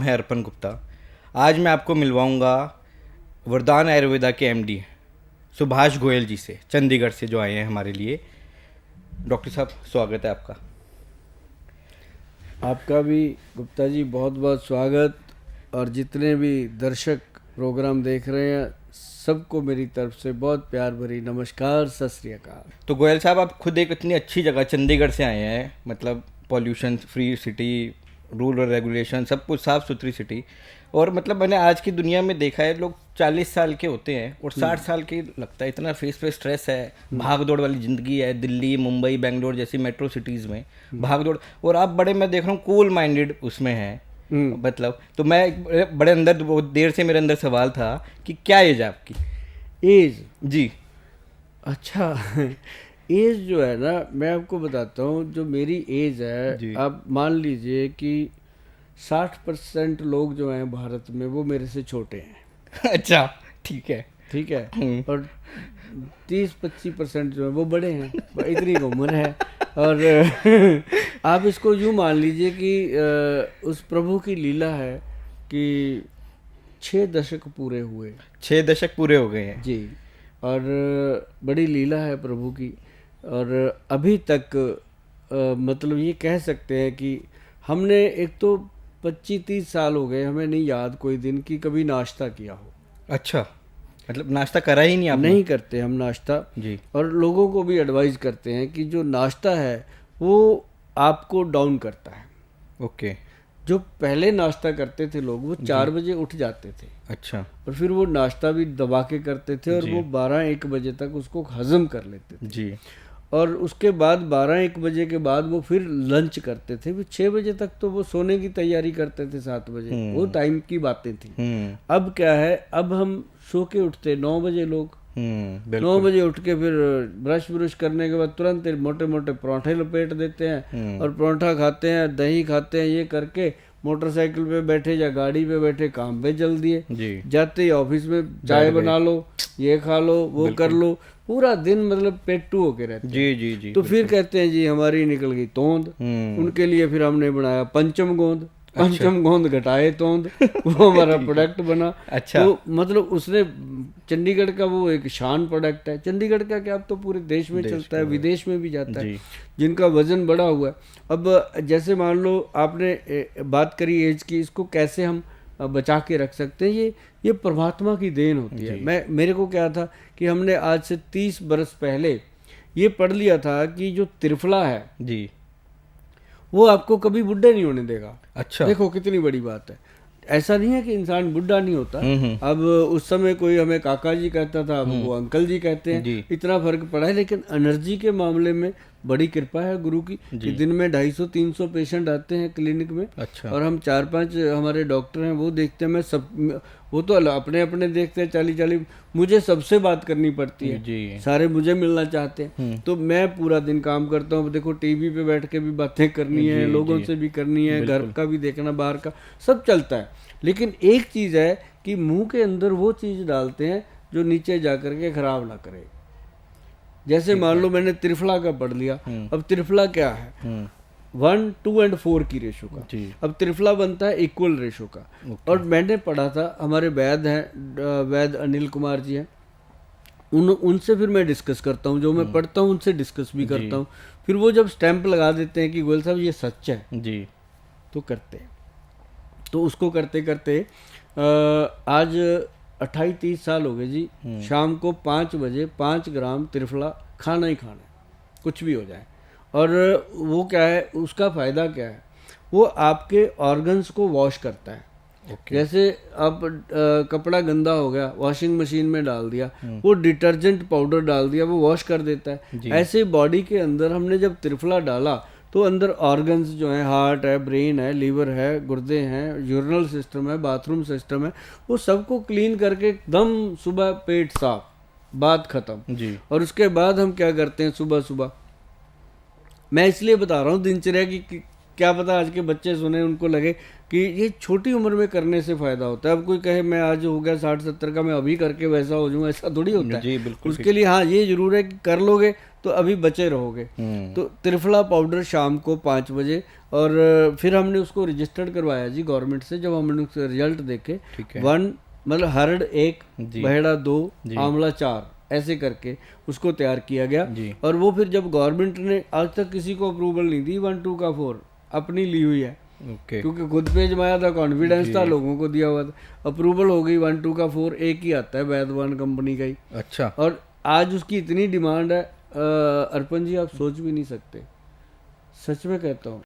है अर्पण गुप्ता। आज मैं आपको मिलवाऊंगा वरदान आयुर्वेदा के एमडी सुभाष गोयल जी से, चंडीगढ़ से जो आए हैं हमारे लिए। डॉक्टर साहब, स्वागत है आपका। आपका भी गुप्ता जी बहुत बहुत स्वागत। और जितने भी दर्शक प्रोग्राम देख रहे हैं सबको मेरी तरफ से बहुत प्यार भरी नमस्कार, सत श्री अकाल। तो गोयल साहब, आप खुद एक इतनी अच्छी जगह चंडीगढ़ से आए हैं, मतलब पॉल्यूशन फ्री सिटी, रूल और रेगुलेशन सब कुछ साफ़ सुथरी सिटी। और मतलब मैंने आज की दुनिया में देखा है, लोग 40 साल के होते हैं और 60 साल के लगता है। इतना फेस पे स्ट्रेस है, भाग दौड़ वाली ज़िंदगी है। दिल्ली, मुंबई, बेंगलोर जैसी मेट्रो सिटीज़ में भाग दौड़, और आप बड़े, मैं देख रहा हूँ, कूल माइंडेड उसमें हैं। मतलब तो मैं बड़े अंदर, बहुत देर से मेरे अंदर सवाल था कि क्या एज है आपकी? एज जी। अच्छा एज जो है ना, मैं आपको बताता हूँ। जो मेरी एज जी। है, आप मान लीजिए कि 60% लोग जो हैं भारत में वो मेरे से छोटे हैं। अच्छा, ठीक है। ठीक है। और 30-25% जो है वो बड़े हैं। इतनी उम्र है। और आप इसको यूँ मान लीजिए कि उस प्रभु की लीला है कि 6 दशक पूरे हुए। 6 दशक पूरे हो गए हैं जी। और बड़ी लीला है प्रभु की। और अभी तक मतलब ये कह सकते हैं कि हमने, एक तो 25-30 साल हो गए, हमें नहीं याद कोई दिन कि कभी नाश्ता किया हो। अच्छा, मतलब नाश्ता करा ही नहीं आपने? नहीं करते हम नाश्ता। जी। और लोगों को भी एडवाइस करते हैं कि जो नाश्ता है वो आपको डाउन करता है। ओके। जो पहले नाश्ता करते थे लोग, वो 4 बजे उठ जाते थे। अच्छा। और फिर वो नाश्ता भी दबा के करते थे और जी। वो 12-1 बजे तक उसको हजम कर लेते थे। जी। और उसके बाद 12-1 बजे के बाद वो फिर लंच करते थे। फिर 6 बजे तक तो वो सोने की तैयारी करते थे, 7 बजे। वो टाइम की बातें थी। अब क्या है, अब हम सो के उठते 9 बजे लोग। 9 बिल्कुल। बजे उठ के फिर ब्रश करने के बाद तुरंत मोटे मोटे पराठे लपेट देते हैं और पराठा खाते हैं, दही खाते हैं। ये करके मोटरसाइकिल पे बैठे या गाड़ी पे बैठे काम पे चल दिए। जी। जाते ही ऑफिस में चाय बना लो, ये खा लो, वो कर लो। पूरा दिन मतलब पेट्टू होके रहते हैं। जी जी जी। तो फिर कहते हैं जी हमारी निकल गई तोंद। उनके लिए फिर हमने बनाया पंचम गोंद। पंचम गोंद घटाए तोंद, वो हमारा प्रोडक्ट बना। अच्छा। तो मतलब उसने, चंडीगढ़ का वो एक शान प्रोडक्ट है। चंडीगढ़ का क्या, अब तो पूरे देश में चलता है, विदेश में भी जाता है, जिनका वजन बढ़ा हुआ है। अब जैसे मान लो आपने बात करी एज की, इसको कैसे हम बचा के रख सकते हैं, ये परमात्मा की देन होती है। मेरे को क्या था कि हमने आज से 30 बरस पहले ये पढ़ लिया था कि जो त्रिफला है जी, वो आपको कभी बुढ़े नहीं होने देगा। अच्छा। देखो कितनी बड़ी बात है। ऐसा नहीं है कि इंसान बुढ़ा नहीं होता। अब उस समय कोई हमें काका जी कहता था, अब वो अंकल जी कहते हैं। इतना फर्क पड़ा है। लेकिन एनर्जी के मामले में बड़ी कृपा है गुरु की कि दिन में 250-300 पेशेंट आते हैं क्लिनिक में। अच्छा। और हम 4-5 हमारे डॉक्टर हैं, वो देखते हैं। मैं सब, वो तो अपने अपने देखते हैं 40-40। मुझे सबसे बात करनी पड़ती है जी। सारे मुझे मिलना चाहते हैं। तो मैं पूरा दिन काम करता हूँ। देखो टीवी पे बैठ के भी बातें करनी है, लोगों से भी करनी है, घर का भी देखना, बाहर का सब चलता है। लेकिन एक चीज़ है कि मुंह के अंदर वो चीज़ डालते हैं जो नीचे जा कर के खराब ना करे। जैसे मान लो मैंने त्रिफला का पढ़ लिया। अब त्रिफला क्या है, 1, 2 और 4 की रेशो का। अब त्रिफला बनता है इक्वल रेशो का। और मैंने पढ़ा था, हमारे वैद हैं, वैद अनिल कुमार जी हैं, उनसे फिर मैं डिस्कस करता हूँ। जो मैं पढ़ता हूँ उनसे डिस्कस भी करता हूँ। फिर वो जब स्टैंप लगा देते हैं कि गोयल साहब ये सच है जी, तो करते हैं। तो उसको करते करते आज 28-30 साल हो गए जी। शाम को 5 बजे 5 ग्राम त्रिफला खाना ही खाना है, कुछ भी हो जाए। और वो क्या है, उसका फ़ायदा क्या है, वो आपके ऑर्गन्स को वॉश करता है। जैसे आप कपड़ा गंदा हो गया, वॉशिंग मशीन में डाल दिया, वो डिटर्जेंट पाउडर डाल दिया, वो वॉश कर देता है। ऐसे बॉडी के अंदर हमने जब त्रिफला डाला तो अंदर ऑर्गन्स जो हैं, हार्ट है, ब्रेन है, लीवर है, गुर्दे हैं, यूरिनल सिस्टम है, बाथरूम सिस्टम है, वो सबको क्लीन करके एकदम सुबह पेट साफ, बात खत्म जी। और उसके बाद हम क्या करते हैं सुबह सुबह, मैं इसलिए बता रहा हूँ दिनचर्या की क्या पता आज के बच्चे सुने उनको लगे कि ये छोटी उम्र में करने से फायदा होता है। अब कोई कहे मैं आज हो गया 60-70 का, मैं अभी करके वैसा हो जाऊँ, ऐसा थोड़ी होता है। जी बिल्कुल। उसके लिए हाँ ये जरूर है कि कर लोगे तो अभी बचे रहोगे। तो त्रिफला पाउडर शाम को 5 बजे, और फिर हमने उसको रजिस्टर्ड करवाया जी गवर्नमेंट से। जब हमने उसके रिजल्ट देखे, ठीक है। 1 मतलब हरड़ 1, जी। बहेड़ा 2, आंवला 4, ऐसे करके उसको तैयार किया गया। जी। और वो फिर जब गवर्नमेंट ने आज तक किसी को अप्रूवल नहीं दी 1, 2 का 4, अपनी ली हुई है, ओके। क्योंकि खुद पे जमाया था, कॉन्फिडेंस था, लोगों को दिया हुआ था, अप्रूवल हो गई। 1, 2 का 4 एक ही आता है, वैदवान कंपनी का ही। अच्छा। और आज उसकी इतनी डिमांड है अर्पण जी, आप सोच भी नहीं सकते, सच में कहता हूँ।